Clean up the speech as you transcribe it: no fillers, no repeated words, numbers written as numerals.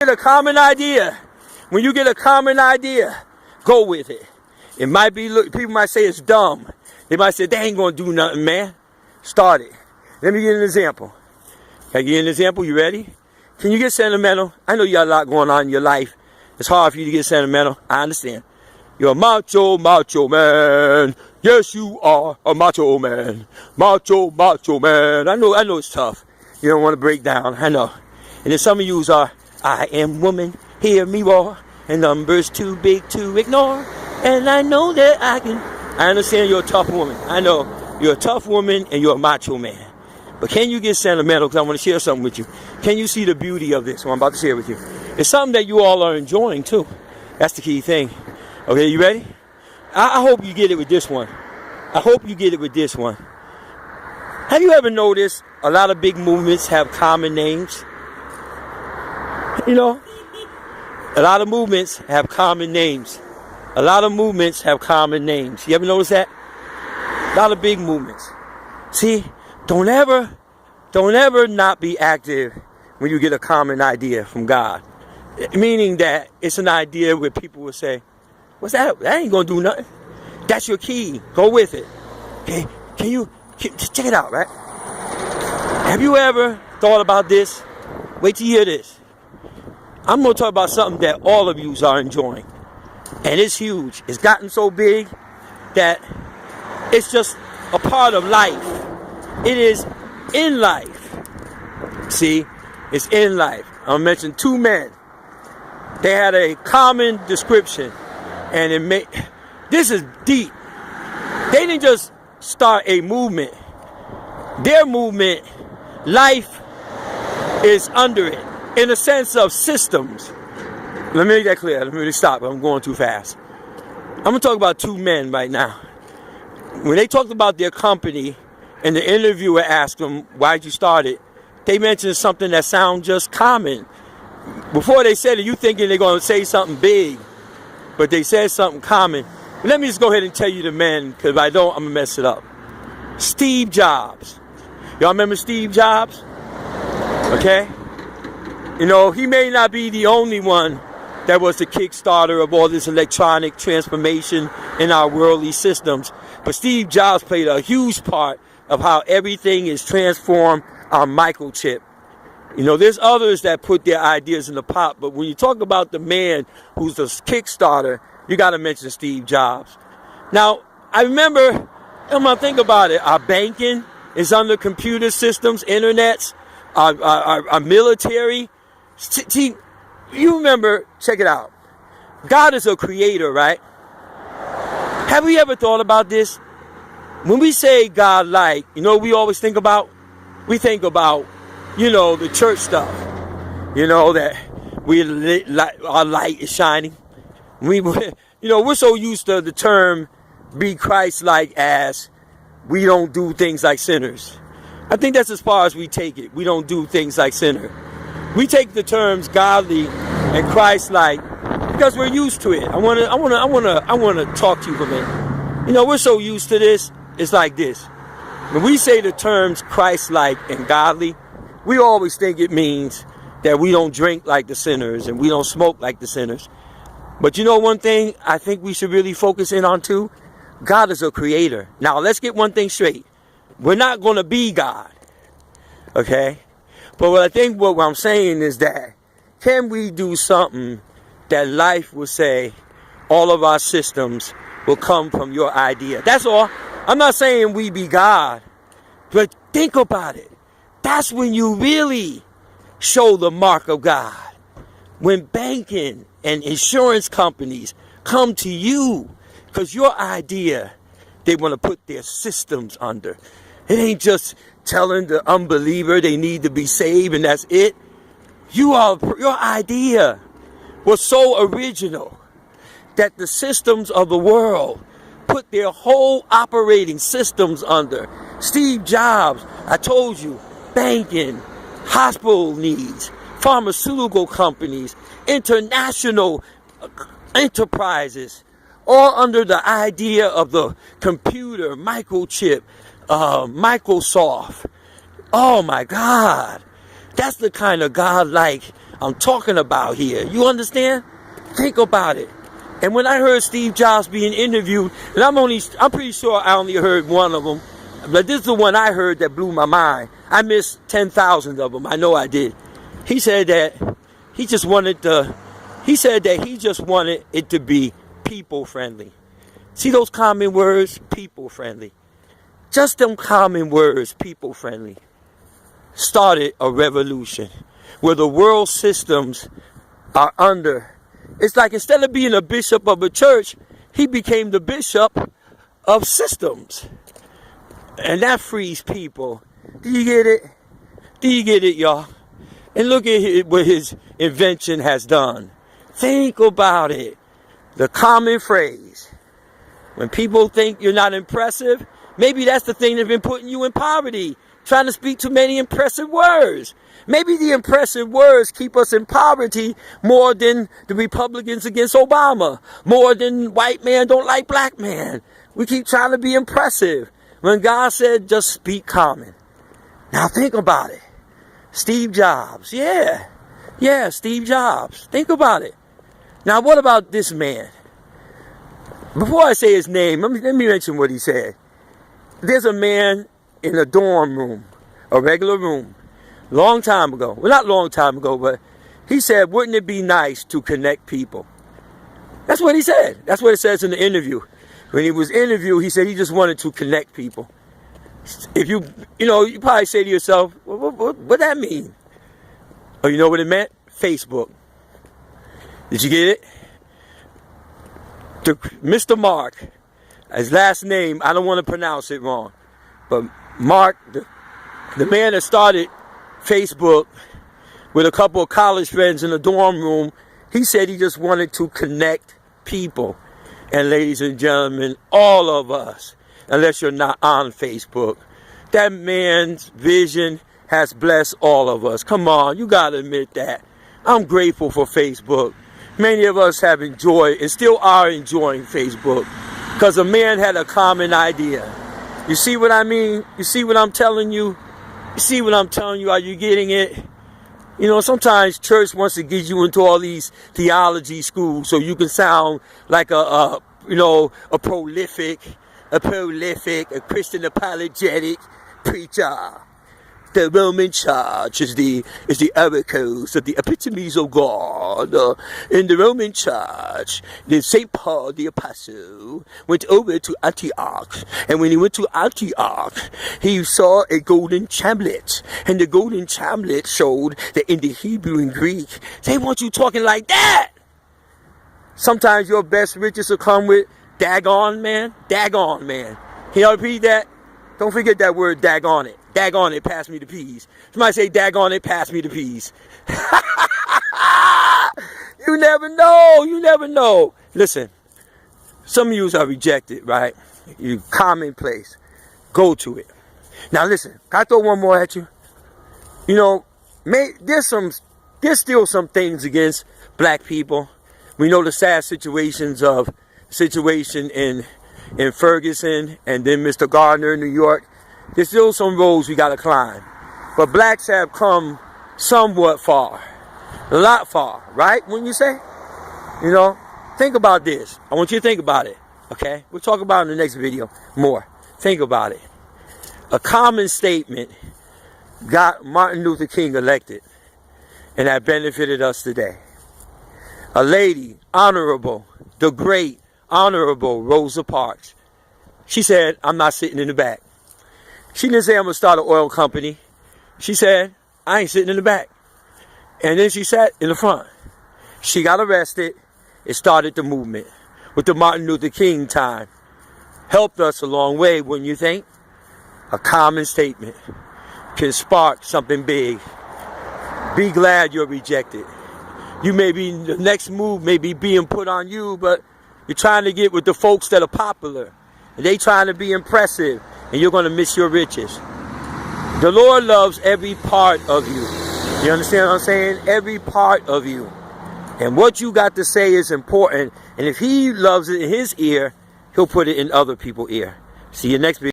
get a common idea, when you get a common idea, go with it. It might be, people might say it's dumb. They might say, they ain't gonna do nothing, man. Start it. Let me give you an example. Can I give you an example? You ready? Can you get sentimental? I know you got a lot going on in your life. It's hard for you to get sentimental. I understand. You're a macho man. Yes, you are a macho man. Macho man. I know it's tough. You don't want to break down. I know. And then some of yous are, I am woman, hear me roar, and numbers too big to ignore. And I know that I understand you're a tough woman. I know you're a tough woman and you're a macho man. But can you get sentimental? Because I want to share something with you. Can you see the beauty of this? What I'm about to share with you. It's something that you all are enjoying too. That's the key thing. Okay, you ready? I hope you get it with this one. I hope you get it with this one. Have you ever noticed a lot of big movements have common names? You know, a lot of movements have common names. A lot of movements have common names. You ever notice that? A lot of big movements. See, don't ever not be active when you get a common idea from God. Meaning that it's an idea where people will say, what's that? That ain't gonna do nothing. That's your key. Go with it. Okay? Check it out, right? Have you ever thought about this? Wait till you hear this. I'm gonna talk about something that all of you are enjoying. And it's huge. It's gotten so big that it's just a part of life. It is in life. See? It's in life. I'll mention two men. They had a common description. And this is deep. They didn't just start a movement. Their movement, life is under it. In a sense of systems. Let me make that clear. Let me stop. I'm going too fast. I'm going to talk about two men right now. When they talked about their company and the interviewer asked them, why'd you start it? They mentioned something that sounds just common. Before they said it, you thinking they're going to say something big. But they said something common. Let me just go ahead and tell you the men, because if I don't, I'm going to mess it up. Steve Jobs. Y'all remember Steve Jobs? Okay? You know, he may not be the only one that was the kickstarter of all this electronic transformation in our worldly systems. But Steve Jobs played a huge part of how everything is transformed on microchip. You know, there's others that put their ideas in the pot, but when you talk about the man who's the kickstarter, you got to mention Steve Jobs. Now, I remember, I'm going to think about it, our banking is under computer systems, internets, our military. See, you remember, check it out. God is a creator, right? Have we ever thought about this? When we say God like, you know what we always think about? We think about, you know, the church stuff. You know, that our light is shining. You know, we're so used to the term be Christ-like as we don't do things like sinners. I think that's as far as we take it. We don't do things like sinners. We take the terms godly and Christ-like because we're used to it. I want to talk to you for a minute. You know, we're so used to this. It's like this. When we say the terms Christ-like and godly, we always think it means that we don't drink like the sinners and we don't smoke like the sinners. But you know one thing I think we should really focus in on too? God is a creator. Now let's get one thing straight. We're not going to be God. Okay? But what I'm saying is that can we do something that life will say all of our systems will come from your idea? That's all. I'm not saying we be God. But think about it. That's when you really show the mark of God. When banking and insurance companies come to you because your idea, they want to put their systems under. It ain't just telling the unbeliever they need to be saved and that's it. Your idea was so original that the systems of the world put their whole operating systems under. Steve Jobs, I told you, banking, hospital needs, pharmaceutical companies, international enterprises, all under the idea of the computer, microchip, Microsoft. Oh my God. That's the kind of God-like I'm talking about here. You understand? Think about it. And when I heard Steve Jobs being interviewed, and I'm pretty sure I only heard one of them, but this is the one I heard that blew my mind. I missed 10,000 of them. I know I did. He said that he just wanted it to be people friendly. See those common words? People friendly. Just them common words, people friendly, started a revolution where the world systems are under. It's like instead of being a bishop of a church, he became the bishop of systems. And that frees people. Do you get it? Do you get it, y'all? And look at what his invention has done. Think about it. The common phrase. When people think you're not impressive, maybe that's the thing that's been putting you in poverty. Trying to speak too many impressive words. Maybe the impressive words keep us in poverty more than the Republicans against Obama. More than white man don't like black man. We keep trying to be impressive. When God said, just speak common. Now think about it. Steve Jobs. Yeah, Steve Jobs. Think about it. Now what about this man? Before I say his name, let me mention what he said. There's a man in a dorm room, a regular room, long time ago. Well, not long time ago, but he said, wouldn't it be nice to connect people? That's what he said. That's what it says in the interview. When he was interviewed, he said he just wanted to connect people. If you probably say to yourself, what that mean? Oh, you know what it meant? Facebook. Did you get it? Mr. Mark, his last name, I don't want to pronounce it wrong, but Mark, the man that started Facebook with a couple of college friends in a dorm room, he said he just wanted to connect people. And ladies and gentlemen, all of us, unless you're not on Facebook, that man's vision has blessed all of us. Come on, you got to admit that. I'm grateful for Facebook. Many of us have enjoyed and still are enjoying Facebook because a man had a common idea. You see what I mean? You see what I'm telling you? You see what I'm telling you? Are you getting it? You know, sometimes church wants to get you into all these theology schools so you can sound like a prolific, a Christian apologetic preacher. The Roman Church is the oracles of the epitomes of God. In the Roman Church, St. Paul the Apostle went over to Antioch. And when he went to Antioch, he saw a golden chamblet. And the golden chamblet showed that in the Hebrew and Greek, they want you talking like that. Sometimes your best riches will come with daggone man. Daggone man. Can y'all repeat that? Don't forget that word, daggone it. Daggone it, pass me the peas. Somebody say, daggone it, pass me the peas. You never know. You never know. Listen, some of you are rejected, right? You commonplace. Go to it. Now listen, can I throw one more at you? You know, there's still some things against black people. We know the sad situation in Ferguson and then Mr. Gardner in New York. There's still some roads we got to climb. But blacks have come somewhat far. A lot far, right? Wouldn't you say? You know, think about this. I want you to think about it, okay? We'll talk about it in the next video more. Think about it. A common statement got Martin Luther King elected, and that benefited us today. A lady, honorable, the great, honorable Rosa Parks. She said, I'm not sitting in the back. She didn't say I'm going to start an oil company. She said, I ain't sitting in the back. And then she sat in the front. She got arrested. It started the movement. With the Martin Luther King time. Helped us a long way, wouldn't you think? A common statement can spark something big. Be glad you're rejected. You may be, the next move may be being put on you, but you're trying to get with the folks that are popular. And they trying to be impressive. And you're going to miss your riches. The Lord loves every part of you. You understand what I'm saying? Every part of you. And what you got to say is important. And if he loves it in his ear, he'll put it in other people's ear. See you next video.